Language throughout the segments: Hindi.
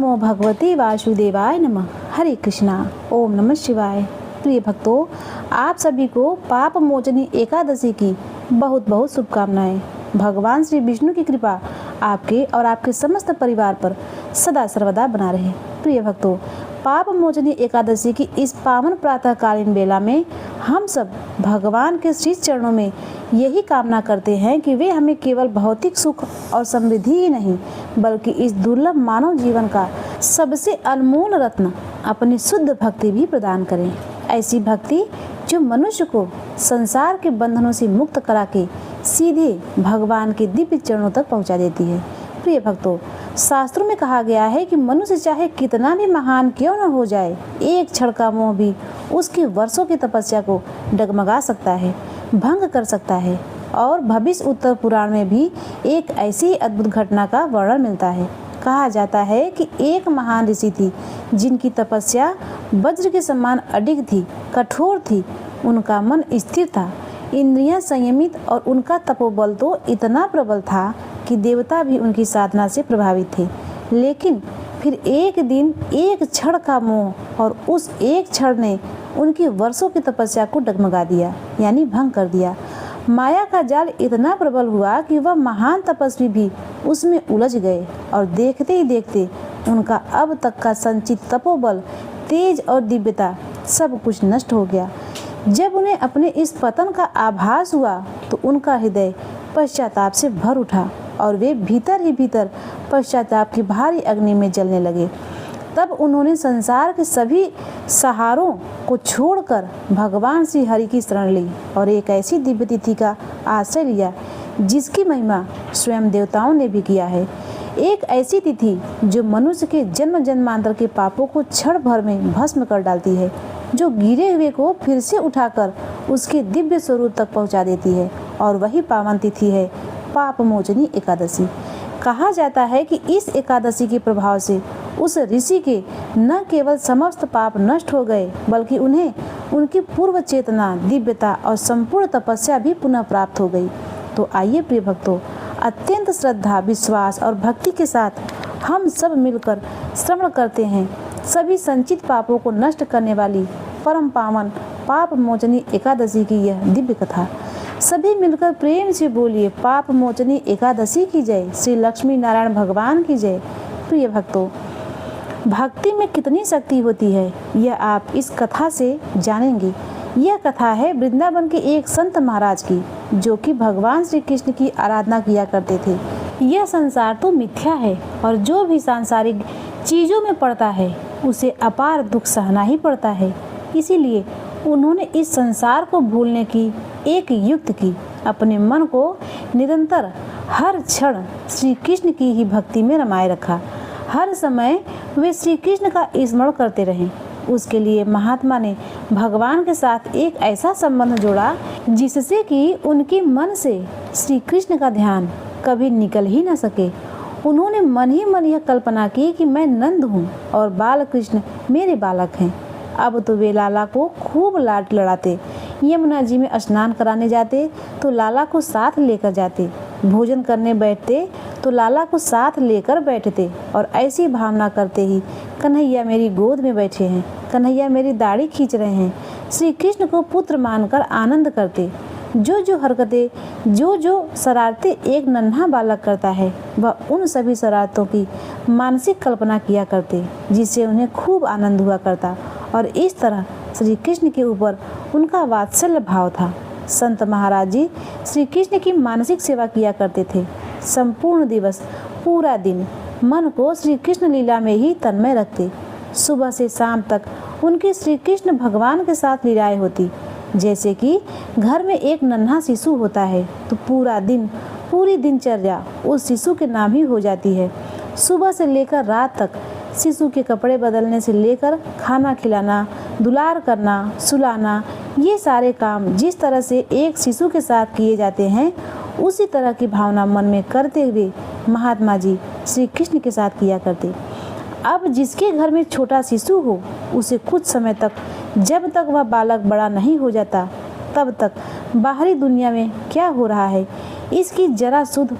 नमो भगवते वासुदेवाय नमः। हरे कृष्णा। ओम नमः शिवाय। प्रिय भक्तों, आप सभी को पाप मोचनी एकादशी की बहुत बहुत शुभकामनाएं। भगवान श्री विष्णु की कृपा आपके और आपके समस्त परिवार पर सदा सर्वदा बना रहे। प्रिय भक्तों, पाप मोचनी एकादशी की इस पावन प्रातःकालीन बेला में हम सब भगवान के श्री चरणों में यही कामना करते हैं कि वे हमें केवल भौतिक सुख और समृद्धि ही नहीं, बल्कि इस दुर्लभ मानव जीवन का सबसे अनमोल रत्न अपनी शुद्ध भक्ति भी प्रदान करें। ऐसी भक्ति जो मनुष्य को संसार के बंधनों से मुक्त करा के सीधे भगवान के दिव्य चरणों तक पहुंचा देती है। प्रिय भक्तों, शास्त्रों में कहा गया है कि मनुष्य चाहे कितना भी महान क्यों न हो जाए, एक क्षण का मोह भी उसकी वर्षों की तपस्या को डगमगा सकता है, भंग कर सकता है। और भविष्य उत्तर पुराण में भी एक ऐसी अद्भुत घटना का वर्णन मिलता है। कहा जाता है कि एक महान ऋषि थी जिनकी तपस्या वज्र के समान अडिग थी, कठोर थी। उनका मन स्थिर था, इंद्रियां संयमित और उनका तपोबल तो इतना प्रबल था कि देवता भी उनकी साधना से प्रभावित थे। लेकिन फिर एक दिन एक क्षण का मोह और उस एक क्षण ने उनकी वर्षों की तपस्या को डगमगा दिया, यानी भंग कर दिया। माया का जाल इतना प्रबल हुआ कि वह महान तपस्वी भी उसमें उलझ गए और देखते ही देखते उनका अब तक का संचित तपोबल, तेज और दिव्यता सब कुछ नष्ट हो गया। जब उन्हें अपने इस पतन का आभास हुआ तो उनका हृदय पश्चाताप से भर उठा और वे भीतर ही भीतर पश्चाताप की भारी अग्नि में जलने लगे। तब उन्होंने संसार के सभी सहारों को छोड़कर भगवान श्री हरि की शरण ली और एक ऐसी दिव्य तिथि का आश्रय लिया जिसकी महिमा स्वयं देवताओं ने भी किया है। एक ऐसी तिथि जो मनुष्य के जन्म जन्मांतर के पापों को क्षण भर में भस्म कर डालती है, जो गिरे हुए को फिर से उठाकर उसके दिव्य स्वरूप तक पहुंचा देती है। और वही पावन तिथि है पाप मोचनी एकादशी। कहा जाता है कि इस एकादशी के प्रभाव से उस ऋषि के न केवल समस्त पाप नष्ट हो गए, बल्कि उन्हें उनकी पूर्व चेतना, दिव्यता और संपूर्ण तपस्या भी पुनः प्राप्त हो गई। तो आइए प्रिय भक्तों, अत्यंत श्रद्धा, विश्वास और भक्ति के साथ हम सब मिलकर श्रवण करते हैं सभी संचित पापों को नष्ट करने वाली परम पावन पाप मोचनी एकादशी की यह दिव्य कथा। सभी मिलकर प्रेम से बोलिए, पाप मोचनी एकादशी की जय, श्री लक्ष्मी नारायण भगवान की जय। प्रिय भक्तों, भक्ति में कितनी शक्ति होती है यह आप इस कथा से जानेंगे। यह कथा है वृंदावन के एक संत महाराज की, जो कि भगवान श्री कृष्ण की आराधना किया करते थे। यह संसार तो मिथ्या है और जो भी सांसारिक चीजों में पड़ता है उसे अपार दुख सहना ही पड़ता है। इसीलिए उन्होंने इस संसार को भूलने की एक युक्ति की, अपने मन को निरंतर हर क्षण श्री कृष्ण की ही भक्ति में रमाए रखा। हर समय वे श्री कृष्ण का स्मरण करते रहे। उसके लिए महात्मा ने भगवान के साथ एक ऐसा संबंध जोड़ा जिससे कि उनके मन से श्री कृष्ण का ध्यान कभी निकल ही न सके। उन्होंने मन ही मन यह कल्पना की कि मैं नंद हूँ और बाल कृष्ण मेरे बालक हैं। अब तो वे लाला को खूब लाड लड़ाते, यमुना जी में स्नान कराने जाते तो लाला को साथ लेकर जाते, भोजन करने बैठते तो लाला को साथ लेकर बैठते और ऐसी भावना करते ही कन्हैया मेरी गोद में बैठे हैं, कन्हैया मेरी दाढ़ी खींच रहे हैं, श्री कृष्ण को पुत्र मानकर आनंद करते। जो हरकतें, जो शरारतें एक नन्हा बालक करता है, वह उन सभी शरारतों की मानसिक कल्पना किया करते, जिससे उन्हें खूब आनंद हुआ करता। और इस तरह श्री कृष्ण के ऊपर उनका वात्सल्य भाव था। संत महाराज जी श्री कृष्ण की मानसिक सेवा किया करते थे। संपूर्ण दिवस, पूरा दिन मन को श्री कृष्ण लीला में ही तन्मय रखते। सुबह से शाम तक उनकी श्री कृष्ण भगवान के साथ लीलाएं होती। जैसे कि घर में एक नन्हा शिशु होता है तो पूरा दिन, पूरी दिनचर्या उस शिशु के नाम ही हो जाती है। सुबह से लेकर रात तक शिशु के कपड़े बदलने से लेकर खाना खिलाना, दुलार करना, सुलाना, ये सारे काम जिस तरह से एक शिशु के साथ किए जाते हैं, उसी तरह की भावना मन में करते हुए महात्मा जी श्री कृष्ण के साथ किया करते। अब जिसके घर में छोटा शिशु हो, उसे कुछ समय तक, जब तक वह बालक बड़ा नहीं हो जाता, तब तक बाहरी दुनिया में क्या हो रहा है इसकी जरा सुध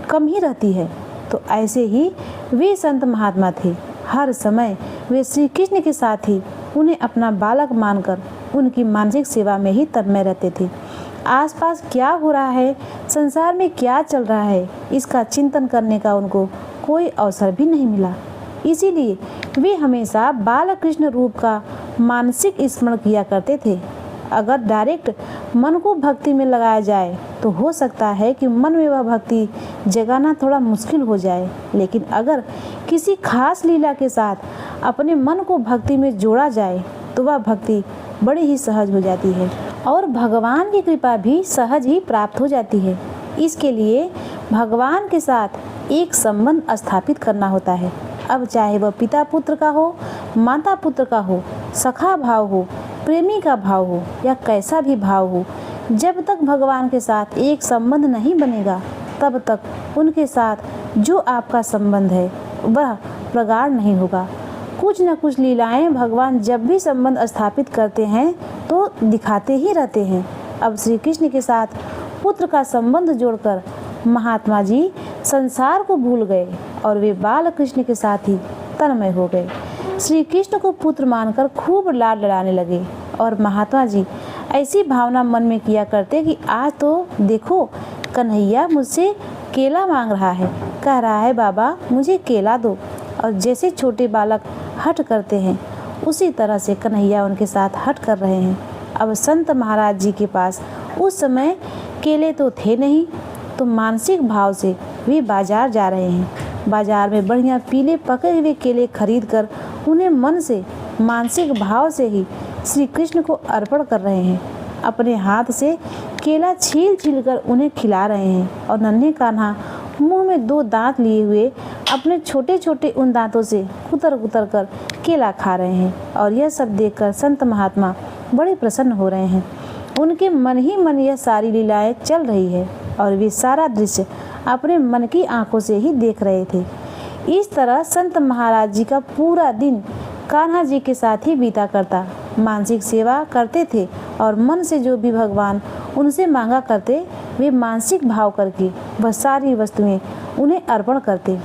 कम ही रहती है। तो ऐसे ही वे संत महात्मा थे। हर समय वे श्री कृष्ण के साथ ही उन्हें अपना बालक मानकर उनकी मानसिक सेवा में ही तन्मय रहते थे। आसपास क्या हो रहा है, संसार में क्या चल रहा है, इसका चिंतन करने का उनको कोई अवसर भी नहीं मिला। इसीलिए वे हमेशा बालकृष्ण रूप का मानसिक स्मरण किया करते थे। अगर डायरेक्ट मन को भक्ति में लगाया जाए तो हो सकता है कि मन में वह भक्ति जगाना थोड़ा मुश्किल हो जाए, लेकिन अगर किसी खास लीला के साथ अपने मन को भक्ति में जोड़ा जाए तो वह भक्ति बड़ी ही सहज हो जाती है और भगवान की कृपा भी सहज ही प्राप्त हो जाती है। इसके लिए भगवान के साथ एक संबंध स्थापित करना होता है। अब चाहे वह पिता पुत्र का हो, माता पुत्र का हो, सखा भाव हो, प्रेमी का भाव हो या कैसा भी भाव हो, जब तक भगवान के साथ एक संबंध नहीं बनेगा तब तक उनके साथ जो आपका संबंध है वह प्रगाढ़ नहीं होगा। कुछ न कुछ लीलाएं भगवान जब भी संबंध स्थापित करते हैं तो दिखाते ही रहते हैं। अब श्री कृष्ण के साथ पुत्र का संबंध जोड़कर महात्मा जी संसार को भूल गए और वे बाल कृष्ण के साथ ही तन्मय हो गए। श्री कृष्ण को पुत्र मानकर खूब लाड लड़ाने लगे और महात्मा जी ऐसी भावना मन में किया करते कि आज तो देखो कन्हैया मुझसे केला मांग रहा है, कह रहा है बाबा मुझे केला दो। और जैसे छोटे बालक हट करते हैं उसी तरह से कन्हैया उनके साथ हट कर रहे हैं। अब संत महाराज जी के पास उस समय केले तो थे नहीं, तो मानसिक भाव से वे बाजार जा रहे हैं। बाजार में बढ़िया पीले पके हुए केले खरीद कर उन्हें मन से मानसिक भाव से ही श्री कृष्ण को अर्पण कर रहे हैं। अपने हाथ से केला छील छील कर उन्हें खिला रहे हैं और नन्हे कान्हा मुंह में 2 दांत लिए हुए अपने छोटे छोटे उन दांतों से कुतर कुतर कर केला खा रहे हैं। और यह सब देखकर संत महात्मा बड़े प्रसन्न हो रहे हैं। उनके मन ही मन यह सारी लीलाएं चल रही है और वे सारा दृश्य अपने मन की आंखों से ही देख रहे थे। इस तरह संत महाराज जी का पूरा दिन कान्हा जी के साथ ही बीता करता। मानसिक सेवा करते थे और मन से जो भी भगवान उनसे मांगा करते वे मानसिक भाव करके वह सारी वस्तुएं उन्हें अर्पण करते।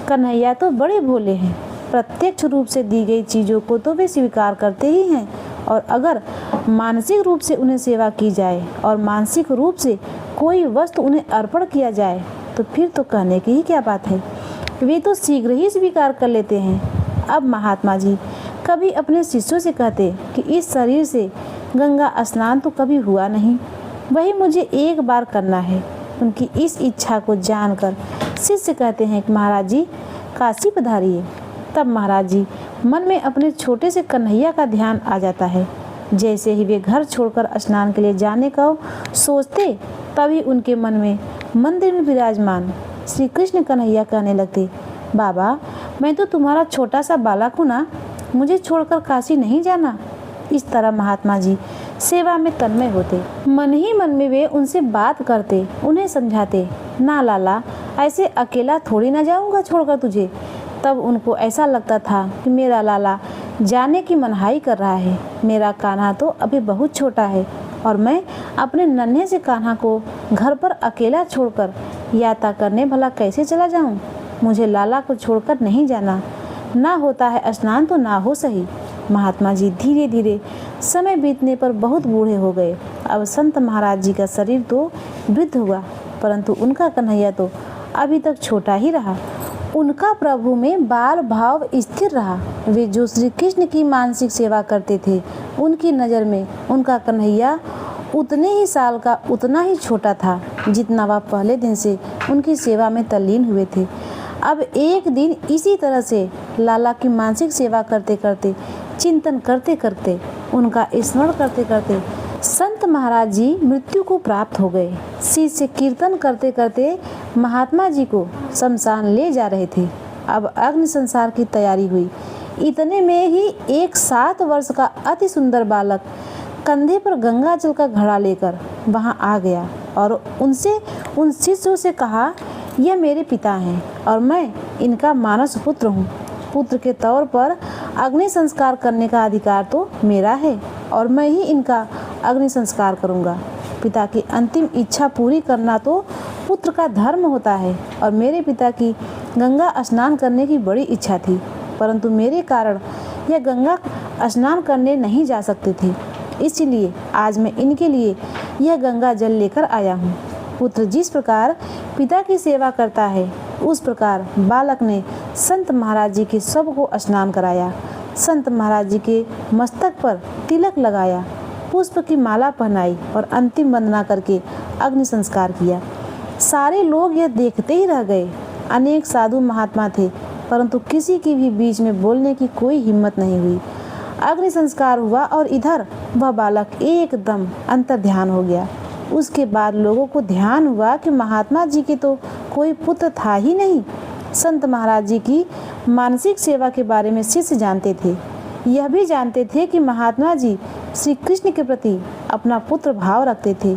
कन्हैया तो बड़े भोले हैं, प्रत्यक्ष रूप से दी गई चीज़ों को तो वे स्वीकार करते ही हैं और अगर मानसिक रूप से उन्हें सेवा की जाए और मानसिक रूप से कोई वस्तु उन्हें अर्पण किया जाए तो फिर तो कहने की ही क्या बात है, वे तो शीघ्र ही स्वीकार कर लेते हैं। अब महात्मा जी कभी अपने शिष्यों से कहते कि इस शरीर से गंगा स्नान तो कभी हुआ नहीं, वही मुझे एक बार करना है। उनकी इस इच्छा को जानकर शिष्य कहते हैं कि महाराज जी काशी पधारिए। तब महाराज जी मन में अपने छोटे से कन्हैया का ध्यान आ जाता है। जैसे ही वे घर छोड़कर स्नान के लिए जाने का सोचते तभी उनके मन में मंदिर में विराजमान श्री कृष्ण कन्हैया कहने लगते, बाबा मैं तो तुम्हारा छोटा सा बालक हूँ ना, मुझे छोड़कर काशी नहीं जाना। इस तरह महात्मा जी सेवा में तन्मय होते। मन ही मन में वे उनसे बात करते, उन्हें समझाते, ना लाला ऐसे अकेला थोड़ी ना जाऊंगा छोड़कर तुझे। तब उनको ऐसा लगता था कि मेरा लाला जाने की मनहाई कर रहा है, मेरा कान्हा तो अभी बहुत छोटा है और मैं अपने नन्हे से कान्हा को घर पर अकेला छोड़कर यात्रा करने भला कैसे चला जाऊं। मुझे लाला को छोड़कर नहीं जाना, ना होता है स्नान तो ना हो सही। महात्मा जी धीरे धीरे समय बीतने पर बहुत बूढ़े हो गए। अब संत महाराज जी का शरीर तो वृद्ध हुआ परंतु उनका कन्हैया तो अभी तक छोटा ही रहा। उनका प्रभु में बाल भाव स्थिर रहा। वे जो श्री कृष्ण की मानसिक सेवा करते थे उनकी नज़र में उनका कन्हैया उतने ही साल का उतना ही छोटा था जितना वह पहले दिन से उनकी सेवा में तल्लीन हुए थे। अब एक दिन इसी तरह से लाला की मानसिक सेवा करते करते, चिंतन करते करते, उनका स्मरण करते करते संत महाराज जी मृत्यु को प्राप्त हो गए। शिष्य कीर्तन करते करते महात्मा जी को शमशान ले जा रहे थे। अब अग्नि संस्कार की तैयारी हुई। इतने में ही एक 7 वर्ष का अति सुंदर बालक कंधे पर गंगा जल का घड़ा लेकर वहां आ गया और उनसे उन शिष्यों से कहा, यह मेरे पिता हैं और मैं इनका मानस पुत्र हूँ। पुत्र के तौर पर अग्नि संस्कार करने का अधिकार तो मेरा है और मैं ही इनका अग्नि संस्कार करूँगा। पिता की अंतिम इच्छा पूरी करना तो पुत्र का धर्म होता है और मेरे पिता की गंगा स्नान करने की बड़ी इच्छा थी। परंतु मेरे कारण यह गंगा स्नान करने नहीं जा सकते थे। इसलिए आज मैं इनके लिए यह गंगा जल लेकर आया हूँ। पुत्र जिस प्रकार पिता की सेवा करता है, उस प्रकार बालक ने संत महाराज जी के सबको स्नान कराया। संत महाराज जी के मस्तक पर तिलक लगाया, पुष्प की माला पहनाई और अंतिम वंदना करके अग्नि संस्कार किया। सारे लोग यह देखते ही रह गए। अनेक साधु महात्मा थे, परंतु किसी की भी बीच में बोलने की कोई हिम्मत नहीं हुई। अग्नि संस्कार हुआ और इधर वह बालक एकदम अंतर्ध्यान हो गया। उसके बाद लोगों को ध्यान हुआ कि महात्मा जी के तो कोई पुत्र था ही नहीं। संत महाराज जी की मानसिक सेवा के बारे में शिष्य जानते थे। यह भी जानते थे कि महात्मा जी श्री कृष्ण के प्रति अपना पुत्र भाव रखते थे।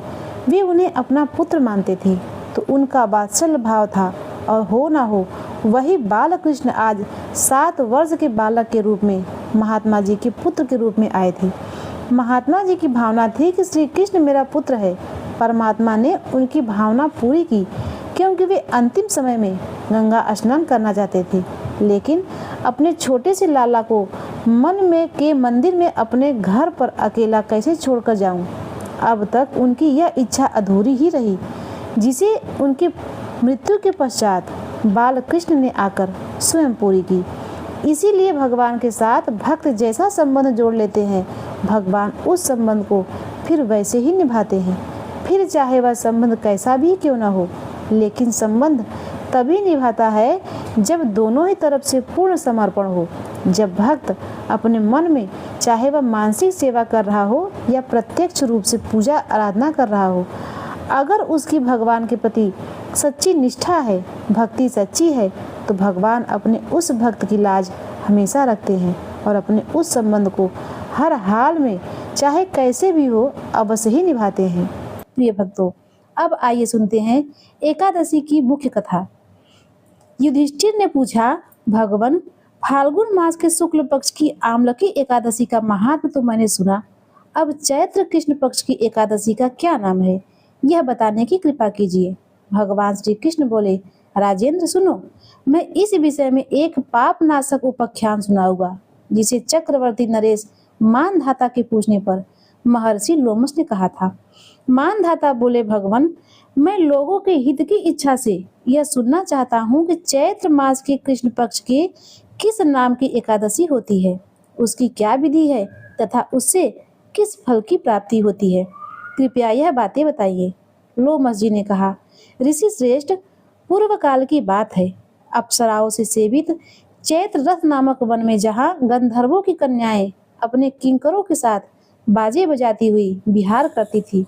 वे उन्हें अपना पुत्र मानते थे, तो उनका वात्सल्य भाव था। और हो ना हो, वही बाल कृष्ण आज 7 वर्ष के बालक के रूप में महात्मा जी के पुत्र के रूप में आए थे। महात्मा जी की भावना थी कि श्री कृष्ण मेरा पुत्र है। परमात्मा ने उनकी भावना पूरी की, क्योंकि वे अंतिम समय में गंगा स्नान करना चाहते थे। लेकिन अपने छोटे से लाला को मन में के मंदिर में अपने घर पर अकेला कैसे छोड़कर जाऊं? अब तक उनकी यह इच्छा अधूरी ही रही, जिसे उनकी मृत्यु के पश्चात बाल कृष्ण ने आकर स्वयं पूरी की। इसीलिए भगवान के साथ भक्त जैसा संबंध जोड़ लेते हैं, भगवान उस संबंध को फिर वैसे ही निभाते हैं। फिर चाहे वह संबंध कैसा भी क्यों न हो, लेकिन संबंध तभी निभाता है जब दोनों ही तरफ से पूर्ण समर्पण हो। जब भक्त अपने मन में, चाहे वह मानसिक सेवा कर रहा हो या प्रत्यक्ष रूप से पूजा आराधना कर रहा हो, अगर उसकी भगवान के प्रति सच्ची निष्ठा है, भक्ति सच्ची है, तो भगवान अपने उस भक्त की लाज हमेशा रखते हैं और अपने उस संबंध को हर हाल में, चाहे कैसे भी हो, अवश्य ही निभाते हैं। प्रिय भक्तों, अब आइए सुनते हैं एकादशी की मुख्य कथा। युधिष्ठिर ने पूछा, भगवान, फाल्गुन मास के शुक्ल पक्ष की आमलकी एकादशी का महात्म तो मैंने सुना, अब चैत्र कृष्ण पक्ष की एकादशी का क्या नाम है, यह बताने की कृपा कीजिए। भगवान श्री कृष्ण बोले, राजेंद्र सुनो, मैं इस विषय में एक पाप नाशक उपाख्यान सुनाऊंगा, जिसे चक्रवर्ती नरेश मानधाता के पूछने पर महर्षि लोमस ने कहा था। मानधाता बोले, भगवान, मैं लोगों के हित की इच्छा से यह सुनना चाहता हूँ कि चैत्र मास के कृष्ण पक्ष के किस नाम की एकादशी होती है, उसकी क्या विधि है तथा उससे किस फल की प्राप्ति होती है, कृपया यह बातें बताइए। लोमस जी ने कहा, ऋषि श्रेष्ठ, पूर्व काल की बात है। अप्सराओं से सेवित चैत्र रथ नामक वन में जहाँ गंधर्वों की कन्याएं अपने किंकरों के साथ बाजे बजाती हुई विहार करती थी,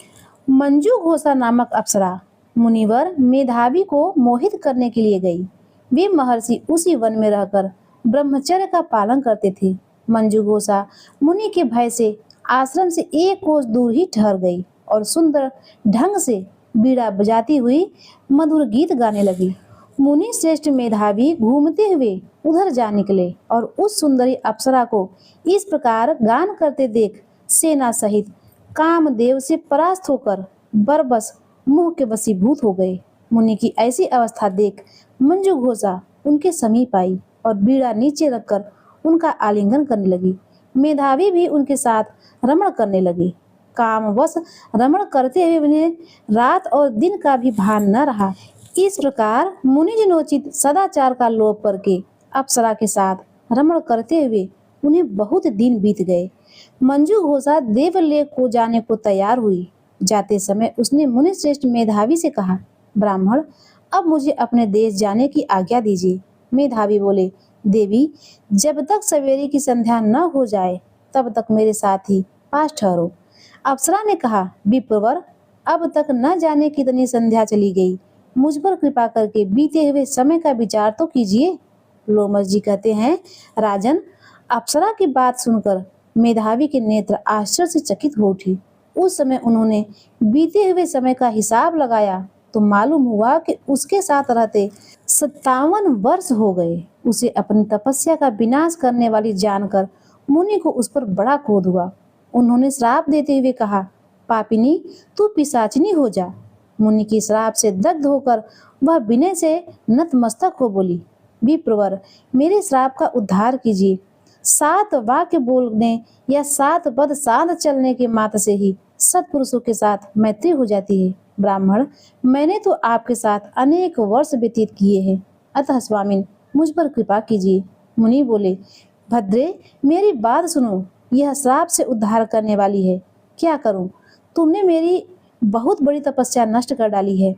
मंजू घोषा नामक अप्सरा मुनिवर मेधावी को मोहित करने के लिए गई। वे महर्षि उसी वन में रहकर ब्रह्मचर्य का पालन करते थे। मंजू घोषा मुनि के भय से आश्रम से 1 कोस दूर ही ठहर गई और सुंदर ढंग से बीड़ा बजाती हुई मधुर गीत गाने लगी। मुनि श्रेष्ठ मेधावी घूमते हुए उधर जा निकले और उस सुंदरी अप्सरा को इस प्रकार गान करते देख सेना सहित कामदेव से परास्त होकर बरबस मुंह के वशीभूत हो गए। मुनि की ऐसी अवस्था देख मंजू घोषा उनके समीप आई और बीड़ा नीचे रखकर उनका आलिंगन करने लगी। मेधावी भी उनके साथ रमण करने लगी। कामवश रमण करते हुए उन्हें रात और दिन का भी भान न रहा। इस प्रकार मुनिजनोचित सदाचार का लोप करके अप्सरा के साथ रमण करते हुए उन्हें बहुत दिन बीत गए। मंजू घोषा देवलोक को जाने को तैयार हुई। जाते समय उसने मुनिश्रेष्ठ मेधावी से कहा, ब्राह्मण, अब मुझे अपने देश जाने की आज्ञा दीजिए। मेधावी बोले, देवी, जब तक सवेरे की संध्या न हो जाए तब तक मेरे साथ ही पास ठहरो। अप्सरा ने कहा, विप्रवर, अब तक न जाने कितनी संध्या चली गई, मुझ पर कृपा करके बीते हुए समय का विचार तो कीजिए। लोमस जी कहते हैं, राजन, अप्सरा की बात सुनकर मेधावी के नेत्र आश्चर्य से चकित हो उठी। उस समय उन्होंने बीते हुए समय का हिसाब लगाया तो मालूम हुआ कि उसके साथ रहते 57 वर्ष हो गए। उसे अपनी तपस्या का विनाश करने वाली जानकर मुनि को उस पर बड़ा क्रोध हुआ। उन्होंने श्राप देते हुए कहा, पापिनी, तू पिशाचिनी हो जा। मुनि की श्राप से दग्ध होकर वह विनय से नतमस्तक हो बोली, विप्रवर, मेरे श्राप का उद्धार कीजिए। 7 वाक्य बोलने या 7 पद साथ चलने के मात्र से ही सत्पुरुषों के साथ मैत्री हो जाती है। ब्राह्मण, मैंने तो आपके साथ अनेक वर्ष व्यतीत किए हैं, अतः स्वामिन मुझ पर कृपा कीजिए। मुनि बोले, भद्रे, मेरी बात सुनो, यह श्राप से उद्धार करने वाली है। क्या करूं? तुमने मेरी बहुत बड़ी तपस्या नष्ट कर डाली है।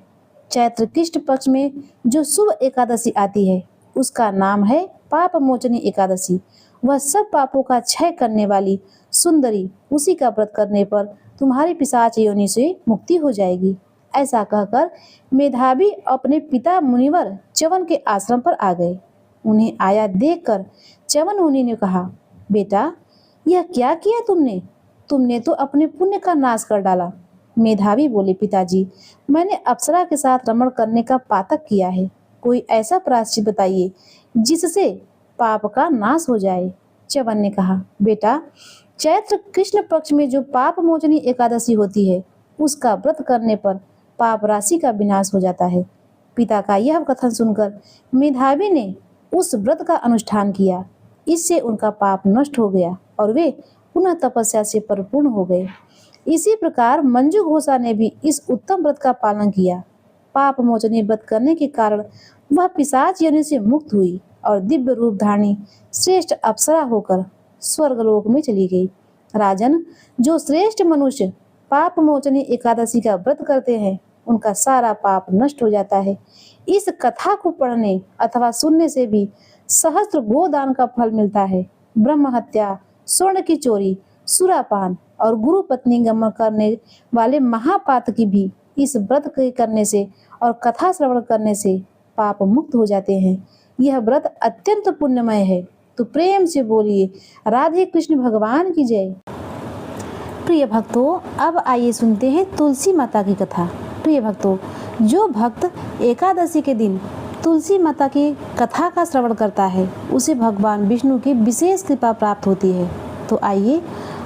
चैत्र कृष्ण पक्ष में जो शुभ एकादशी आती है उसका नाम है पाप मोचनी एकादशी। वह सब पापों का क्षय करने वाली सुंदरी, उसी का व्रत करने पर तुम्हारी पिशाच योनि से मुक्ति हो जाएगी। ऐसा कहकर मेधावी अपने पिता मुनिवर च्यवन के आश्रम पर आ गए। उन्हें आया देखकर च्यवन मुनि ने कहा, बेटा, यह क्या किया तुमने? तुमने तो अपने पुण्य का नाश कर डाला। मेधावी बोले, पिताजी, मैंने अप्सरा के साथ रमण करने का पातक किया है। कोई ऐसा प्रायश्चित बताइए जिससे पाप का नाश हो जाए। च्यवन ने कहा, बेटा, चैत्र कृष्ण पक्ष में जो पाप मोचनी एकादशी होती है उसका व्रत करने पर पाप राशि का विनाश हो जाता है। पिता का यह कथन सुनकर मेधावी ने उस व्रत का अनुष्ठान किया। इससे उनका पाप नष्ट हो गया और वे पुनः तपस्या से परिपूर्ण हो गए। इसी प्रकार मंजू घोषा ने भी इस उत्तम व्रत का पालन किया। पाप मोचनी व्रत करने के कारण वह पिशाच योनि से मुक्त हुई और दिव्य रूप धारणी श्रेष्ठ अप्सरा होकर स्वर्गलोक में चली गई। राजन, जो श्रेष्ठ मनुष्य पाप मोचनी एकादशी का व्रत करते हैं उनका सारा पाप नष्ट हो जाता है। इस कथा को पढ़ने अथवा सुनने से भी सहस्त्र गोदान का फल मिलता है। ब्रह्म हत्या, स्वर्ण की चोरी, सुरापान और गुरु पत्नी गमन करने वाले महापातकी भी इस व्रत के करने से और कथा श्रवण करने से पाप मुक्त हो जाते हैं। यह व्रत अत्यंत पुण्यमय है। तो प्रेम से बोलिए, राधे कृष्ण भगवान की जय। प्रिय भक्तों, अब आइए सुनते हैं तुलसी माता की कथा। प्रिय भक्तों, जो भक्त एकादशी के दिन तुलसी माता की कथा का श्रवण करता है उसे भगवान विष्णु की विशेष कृपा प्राप्त होती है। तो आइए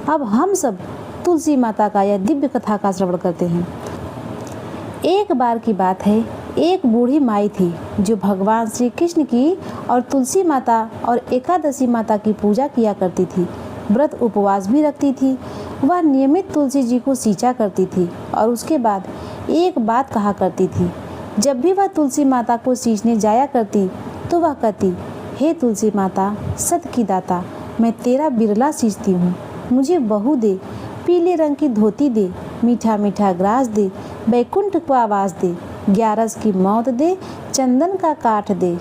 अब हम सब तुलसी माता का यह दिव्य कथा का श्रवण करते हैं। एक बार की बात है, एक बूढ़ी माई थी जो भगवान श्री कृष्ण की और तुलसी माता और एकादशी माता की पूजा किया करती थी। व्रत उपवास भी रखती थी। वह नियमित तुलसी जी को सींचा करती थी और उसके बाद एक बात कहा करती थी। जब भी वह तुलसी माता को सींचने जाया करती तो वह कहती, हे तुलसी माता, सत की दाता, मैं तेरा बिरला सींचती हूँ। मुझे बहू दे, पीले रंग की धोती दे, मीठा मीठा ग्रास दे, बैकुंठ को आवास दे, 11 की मौत दे, चंदन का काठ दे,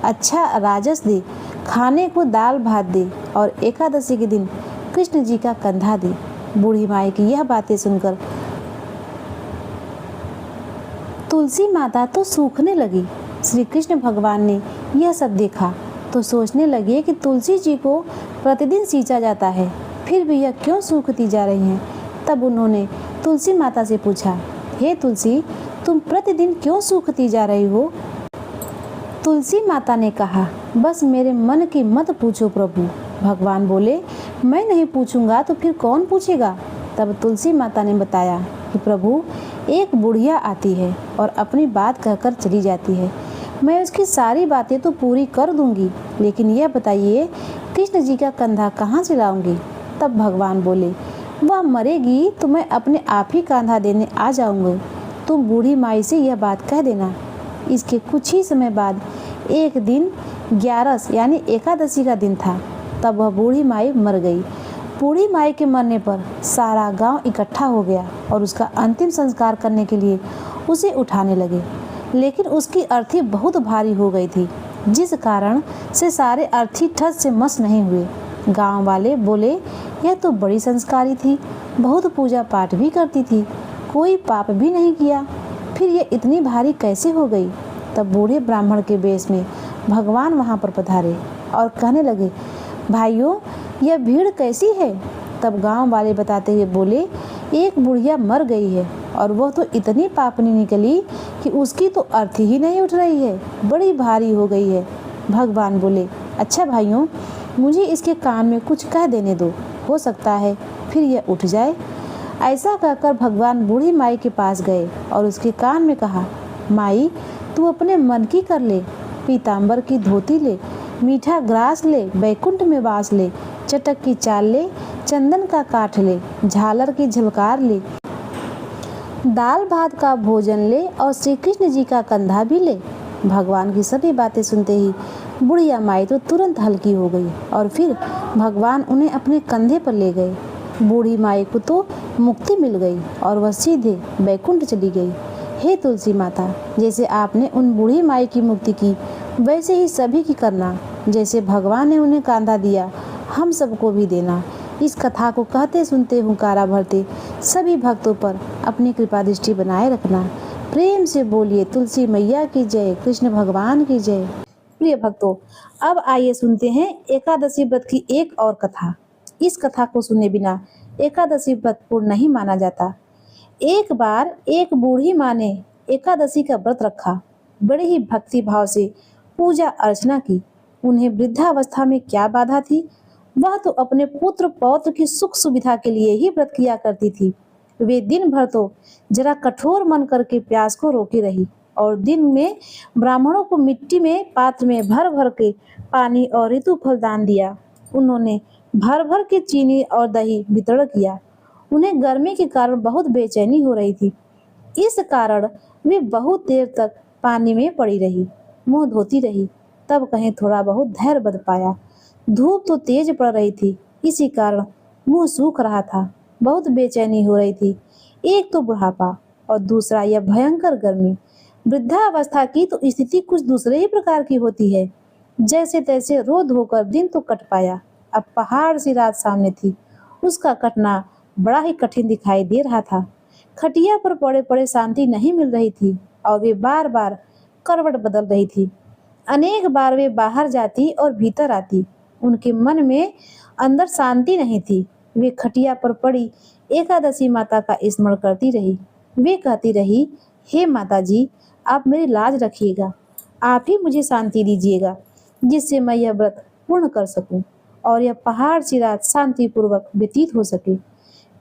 अच्छा राजस दे, खाने को दाल भात दे और एकादशी के दिन कृष्ण जी का कंधा दे। बूढ़ी माई की यह बातें सुनकर तुलसी माता तो सूखने लगी। श्री कृष्ण भगवान ने यह सब देखा तो सोचने लगे कि तुलसी जी को प्रतिदिन सींचा जाता है, फिर भी यह क्यों सूखती जा रही हैं। तब उन्होंने तुलसी माता से पूछा, हे तुलसी, तुम प्रतिदिन क्यों सूखती जा रही हो? तुलसी माता ने कहा, बस मेरे मन की मत पूछो प्रभु। भगवान बोले, मैं नहीं पूछूंगा तो फिर कौन पूछेगा? तब तुलसी माता ने बताया कि प्रभु, एक बुढ़िया आती है और अपनी बात कहकर चली जाती है। मैं उसकी सारी बातें तो पूरी कर दूंगी, लेकिन यह बताइए कृष्ण जी का कंधा कहाँ से लाऊंगी? तब भगवान बोले, वह मरेगी तो मैं अपने आप ही कंधा देने आ जाऊंगा। तुम बूढ़ी माई से यह बात कह देना। इसके कुछ ही समय बाद एक दिन 11 यानी एकादशी का दिन था। तब वह बूढ़ी माई मर गई। बूढ़ी माई के मरने पर सारा गांव इकट्ठा हो गया और उसका अंतिम संस्कार करने के लिए उसे उठाने लगे, लेकिन उसकी अर्थी बहुत भारी हो गई थी, जिस कारण से सारे अर्थी ठस से मस नहीं हुए। गांव वाले बोले, यह तो बड़ी संस्कारी थी, बहुत पूजा पाठ भी करती थी, कोई पाप भी नहीं किया, फिर ये इतनी भारी कैसे हो गई? तब बूढ़े ब्राह्मण के वेश में भगवान वहां पर पधारे और कहने लगे, भाइयों, यह भीड़ कैसी है? तब गांव वाले बताते हुए बोले, एक बुढ़िया मर गई है और वह तो इतनी पापनी निकली कि उसकी तो अर्थी ही नहीं उठ रही है, बड़ी भारी हो गई है। भगवान बोले, अच्छा भाइयों, मुझे इसके कान में कुछ कह देने दो, हो सकता है फिर यह उठ जाए। ऐसा कहकर भगवान बूढ़ी माई के पास गए और उसके कान में कहा, माई, तू अपने मन की कर ले, पीताम्बर की धोती ले, मीठा ग्रास ले, बैकुंठ में वास ले, चटक की चाल ले, चंदन का काठ ले, झालर की झलकार ले, दाल भात का भोजन ले और श्री कृष्ण जी का कंधा भी ले। भगवान की सभी बातें सुनते ही बुढ़िया माई तो तुरंत हल्की हो गई और फिर भगवान उन्हें अपने कंधे पर ले गए। बूढ़ी माई को तो मुक्ति मिल गई और वह सीधे बैकुंठ चली गई। हे तुलसी माता, जैसे आपने उन बूढ़ी माई की मुक्ति की, वैसे ही सभी की करना। जैसे भगवान ने उन्हें कांधा दिया, हम सबको भी देना। इस कथा को कहते सुनते हुंकारा भरते सभी भक्तों पर अपनी कृपा दृष्टि बनाए रखना। प्रेम से बोलिए तुलसी मैया की जय, कृष्ण भगवान की जय। प्रिय भक्तों, अब आइए सुनते हैं एकादशी व्रत की एक और कथा। इस कथा को सुने बिना एकादशी व्रत पूर्ण नहीं माना जाता। एक बार एक बूढ़ी माँ ने एकादशी का व्रत रखा। बड़े ही भक्ति भाव से पूजा अर्चना की। उन्हें वृद्धावस्था में क्या बाधा थी? वह तो अपने पुत्र पौत्र की सुख सुविधा के लिए ही व्रत किया करती थी। वे दिन भर तो जरा कठोर मन करके प्यास को रोकी रही और दिन में ब्राह्मणों को मिट्टी में पात्र में भर भर के पानी और ऋतु फल दान दिया। उन्होंने भर भर के चीनी और दही वितरण किया। उन्हें गर्मी के कारण बहुत बेचैनी हो रही थी। इस कारण वे बहुत देर तक पानी में पड़ी रही, मुंह धोती रही। तब कहीं थोड़ा बहुत धैर्य बंध पाया। धूप तो तेज पड़ रही थी, इसी कारण मुंह सूख रहा था। बहुत बेचैनी हो रही थी। एक तो बुढ़ापा और दूसरा यह भयंकर गर्मी। वृद्धावस्था की तो स्थिति कुछ दूसरे ही प्रकार की होती है। जैसे तैसे रो धोकर दिन तो कट पाया। अब पहाड़ सी रात सामने थी। उसका कटना बड़ा ही कठिन दिखाई दे रहा था। खटिया पर पड़े पड़े शांति नहीं मिल रही थी और वे बार बार करवट बदल रही थी। अनेक बार वे बाहर जाती और भीतर आती। उनके मन में अंदर शांति नहीं थी। वे खटिया पर पड़ी एकादशी माता का स्मरण करती रही। वे कहती रही, हे माता जी, आप मेरी लाज रखिएगा। आप ही मुझे शांति दीजिएगा, जिससे मैं यह व्रत पूर्ण कर सकूं और यह पहाड़ सी रात शांतिपूर्वक व्यतीत हो सके।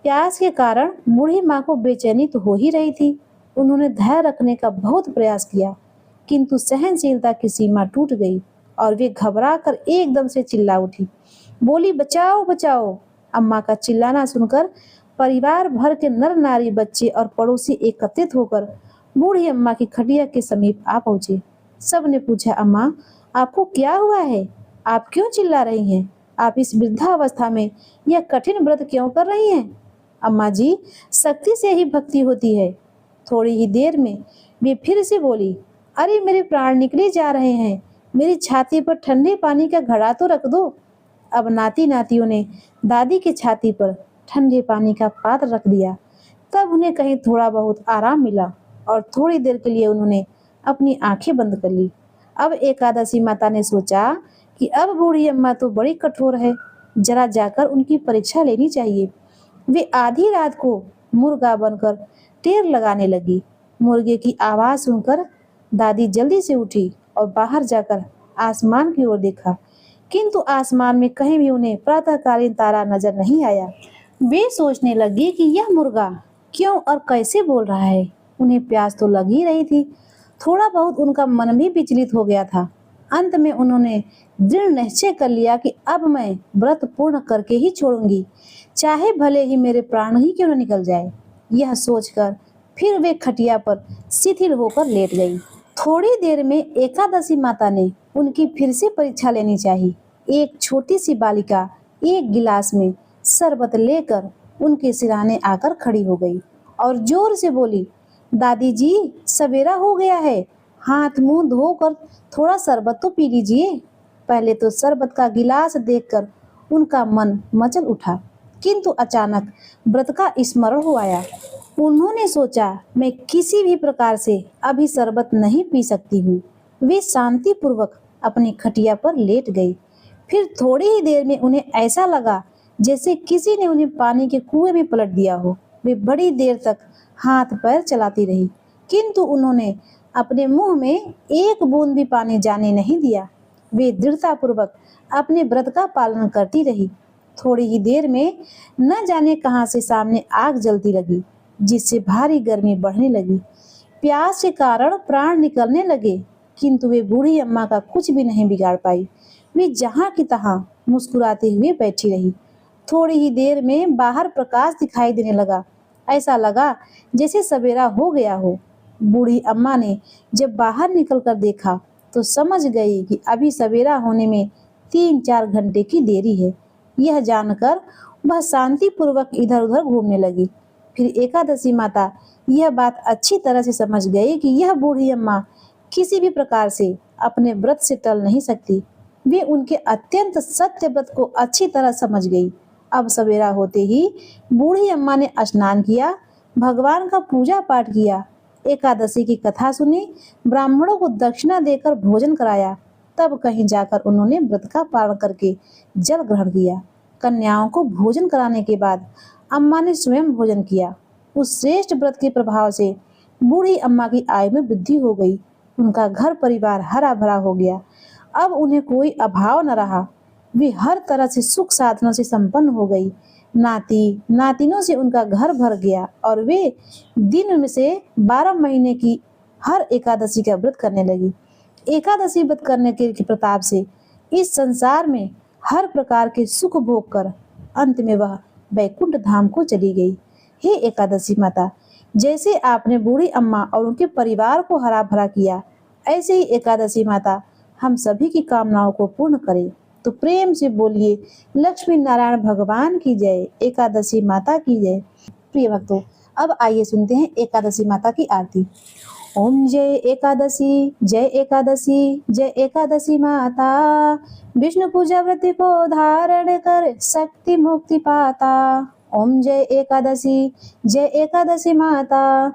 प्यास के कारण बूढ़ी माँ को बेचैनी तो हो ही रही थी। उन्होंने धैर्य रखने का बहुत प्रयास किया, किंतु सहनशीलता की सीमा टूट गई और वे घबरा कर एकदम से चिल्ला उठी। बोली, बचाओ बचाओ। अम्मा का चिल्लाना सुनकर परिवार भर के नर नारी, बच्चे और पड़ोसी एकत्रित होकर बूढ़ी अम्मा की खटिया के समीप आ पहुंचे। सब ने पूछा, अम्मा आपको क्या हुआ है? आप क्यों चिल्ला रही हैं? आप इस वृद्धावस्था में यह कठिन व्रत क्यों कर रही हैं? अम्मा जी, शक्ति से ही भक्ति होती है। थोड़ी ही देर में वे फिर से बोली, अरे मेरे प्राण निकले जा रहे हैं, मेरी छाती पर ठंडे पानी का घड़ा तो रख दो। अब नाती नातियों ने दादी की छाती पर ठंडे पानी का पात्र रख दिया। तब उन्हें कहीं थोड़ा बहुत आराम मिला और थोड़ी देर के लिए उन्होंने अपनी आंखें बंद कर ली। अब एकादशी माता ने सोचा कि अब बूढ़ी अम्मा तो बड़ी कठोर है, जरा जाकर उनकी परीक्षा लेनी चाहिए। वे आधी रात को मुर्गा बनकर टेर लगाने लगी। मुर्गे की आवाज सुनकर दादी जल्दी से उठी और बाहर जाकर आसमान की ओर देखा, किंतु आसमान में कहीं भी उन्हें प्रातःकालीन तारा नजर नहीं आया। वे सोचने लगी कि यह मुर्गा क्यों और कैसे बोल रहा है। उन्हें प्यास तो लग ही रही थी। थोड़ा बहुत उनका मन भी विचलित हो गया था। अंत में उन्होंने दृढ़ निश्चय कर लिया कि अब मैं व्रत पूर्ण करके ही छोड़ूंगी, चाहे भले ही मेरे प्राण ही क्यों न निकल जाए। यह सोचकर फिर वे खटिया पर शिथिल होकर लेट गई। थोड़ी देर में एकादशी माता ने उनकी फिर से परीक्षा लेनी चाहिए। एक छोटी सी बालिका एक गिलास में शरबत लेकर उनके सिरहाने आकर खड़ी हो गई और जोर से बोली, दादी जी, सवेरा हो गया है, हाथ मुंह धोकर थोड़ा शरबत तो पी लीजिए। पहले तो शरबत का गिलास देखकर उनका मन मचल उठा, किंतु अचानक व्रत का स्मरण हो आया। उन्होंने सोचा, मैं किसी भी प्रकार से अभी शरबत नहीं पी सकती हूँ। वे शांतिपूर्वक अपनी खटिया पर लेट गई। फिर थोड़ी ही देर में उन्हें ऐसा लगा जैसे किसी ने उन्हें पानी के कुएं में पलट दिया हो। वे बड़ी देर तक हाथ पैर चलाती रही, किंतु उन्होंने अपने मुंह में एक बूंद भी पानी जाने नहीं दिया। वे दृढ़तापूर्वक अपने व्रत का पालन करती रही। थोड़ी ही देर में न जाने कहां से सामने आग जलती लगी, जिससे भारी गर्मी बढ़ने लगी। प्यास के कारण प्राण निकलने लगे, किंतु वे बूढ़ी अम्मा का कुछ भी नहीं बिगाड़ पाई। वे जहाँ की तहाँ मुस्कुराते हुए बैठी रही। थोड़ी ही देर में बाहर प्रकाश दिखाई देने लगा। ऐसा लगा जैसे सवेरा हो गया हो। बूढ़ी अम्मा ने जब बाहर निकलकर देखा तो समझ गई कि अभी सवेरा होने में 3-4 घंटे की देरी है। यह जानकर वह शांतिपूर्वक इधर उधर घूमने लगी। फिर एकादशी माता यह बात अच्छी तरह से समझ गई कि यह बूढ़ी अम्मा किसी भी प्रकार से अपने व्रत से टल नहीं सकती। वे उनके अत्यंत सत्य व्रत को अच्छी तरह समझ गई। अब सवेरा होते ही बूढ़ी अम्मा ने स्नान किया, भगवान का पूजा पाठ किया, एकादशी की कथा सुनी, ब्राह्मणों को दक्षिणा देकर भोजन कराया। तब कहीं जाकर उन्होंने व्रत का पारण करके जल ग्रहण किया। कन्याओं को भोजन कराने के बाद अम्मा ने स्वयं भोजन किया। उस श्रेष्ठ व्रत के प्रभाव से बूढ़ी अम्मा की आयु में वृद्धि हो गई। उनका घर परिवार हरा भरा हो गया। अब उन्हें कोई अभाव न रहा। वे हर तरह से सुख साधनों से संपन्न हो गई। नाती नातिनों से उनका घर भर गया और वे दिन में से 12 महीने की हर एकादशी का व्रत करने लगी। एकादशी व्रत करने के प्रताप से इस संसार में हर प्रकार के सुख भोग कर अंत में वह वैकुंठ धाम को चली गई। हे एकादशी माता, जैसे आपने बूढ़ी अम्मा और उनके परिवार को हरा भरा किया, ऐसे ही एकादशी माता हम सभी की कामनाओं को पूर्ण करे। तो प्रेम से बोलिए, लक्ष्मी नारायण भगवान की जय, एकादशी माता की जय। प्रिय भक्तों, अब आइए सुनते हैं एकादशी माता की आरती। ओम जय एकादशी, जय एकादशी, जय एकादशी माता। विष्णु पूजा व्रत को धारण कर शक्ति मुक्ति पाता। ओम जय एकादशी, जय एकादशी माता।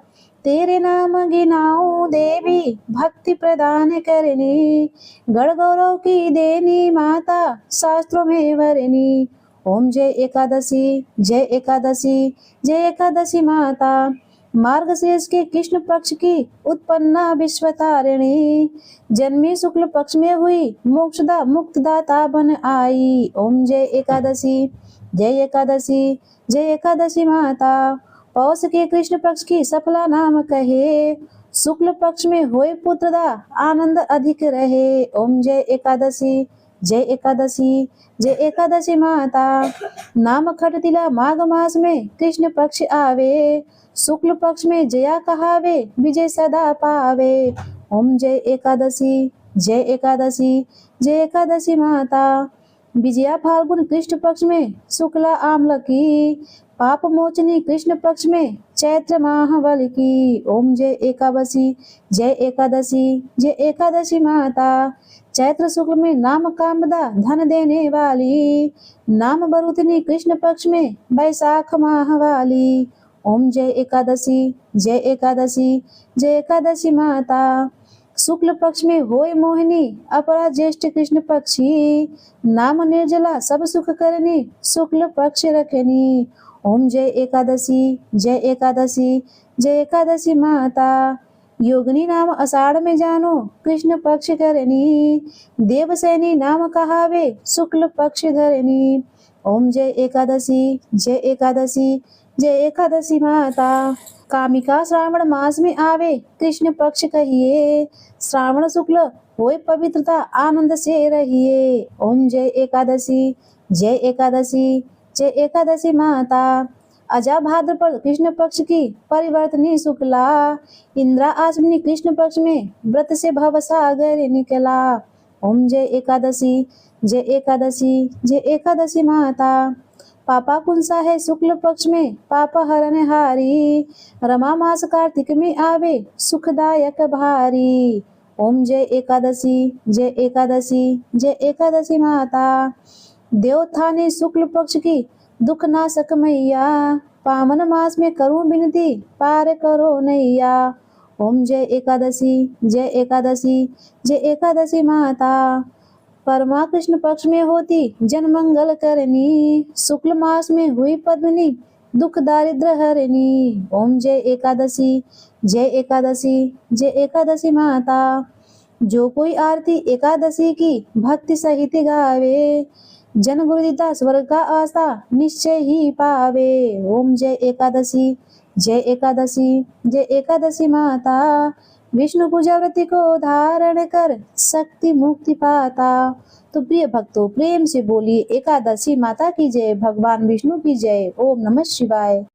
तेरे नाम गिनाऊं देवी, भक्ति प्रदान करनी, गण गौरव की देनी माता, शास्त्रों में वरनी। ओम जय एकादशी, जय एकादशी, जय एकादशी माता। मार्गशीर्ष के कृष्ण पक्ष की उत्पन्ना विश्वतारिणी, जन्मी शुक्ल पक्ष में हुई मोक्षदा मुक्तदाता बन आई। ओम जय एकादशी, जय एकादशी, जय एकादशी माता। पौष के कृष्ण पक्ष की सफला नाम कहे, शुक्ल पक्ष में होए पुत्रदा आनंद अधिक रहे। ओम जय एकादशी, जय एकादशी, जय एकादशी माता। नाम खट तिला माघ मास में कृष्ण पक्ष आवे, शुक्ल पक्ष में जया कहावे, विजय सदा पावे। ओम जय एकादशी, जय एकादशी, जय एकादशी माता। विजया फाल्गुन कृष्ण पक्ष में शुक्ला आम्ल की, पाप मोचनी कृष्ण पक्ष में चैत्र महाबल की। ओम जय एकादशी, जय एकादशी, जय एकादशी माता। चैत्र शुक्ल में नाम कामदा धन देने वाली, नाम बरुतनी कृष्ण पक्ष में बैसाख माह वाली। ओम जय एकादशी, जय एकादशी, जय एकादशी माता। शुक्ल पक्ष में होय मोहिनी अपरा ज्येष्ठ कृष्ण पक्षी, नाम निर्जला सब सुख करनी शुक्ल पक्ष रखनी। ओम जय एकादशी, जय एकादशी, जय एकादशी माता। योगिनी नाम आषाढ़ में जानो कृष्ण पक्ष करनी, देवसैनी नाम कहावे शुक्ल पक्ष धरनी। ओम जय एकादशी, जय एकादशी, जय एकादशी माता। कामिका श्रावण मास में आवे कृष्ण पक्ष कहिए, श्रावण शुक्ल होय पवित्रता आनंद से रहिए। ओम जय एकादशी, जय एकादशी, जय एकादशी माता। अजा भाद्रपद कृष्ण पक्ष की परिवर्तनी शुक्ला, इंद्रा आश्विनी कृष्ण पक्ष में व्रत से भव सागर निकला। ओम जय एकादशी, जय एकादशी, जय एकादशी माता। पापा कुंसा है शुक्ल पक्ष में पापा हरण हारी, रमा मास कार्तिक में आवे सुखदायक भारी। ओम जय एकादशी, जय एकादशी, जय एकादशी माता। देवोत्थानी शुक्ल पक्ष की दुख नाशक मैया, पावन मास में करूं विनती पार करो नैया। ओम जय एकादशी, जय एकादशी, जय एकादशी माता। परमा कृष्ण पक्ष में होती जन मंगल करनी, शुक्ल मास में हुई पद्मिनी दुख दारिद्र हरनी। ओम जय एकादशी, जय एकादशी, जय एकादशी माता। जो कोई आरती एकादशी की भक्ति सहित गावे, जन गुरुदिता स्वर्ग का आशा निश्चय ही पावे। ओम जय एकादशी, जय एकादशी, जय एकादशी माता। विष्णु पूजा व्रत को धारण कर शक्ति मुक्ति पाता। तो प्रिय भक्तों, प्रेम से बोलिए एकादशी माता की जय, भगवान विष्णु की जय। ओम नमः शिवाय।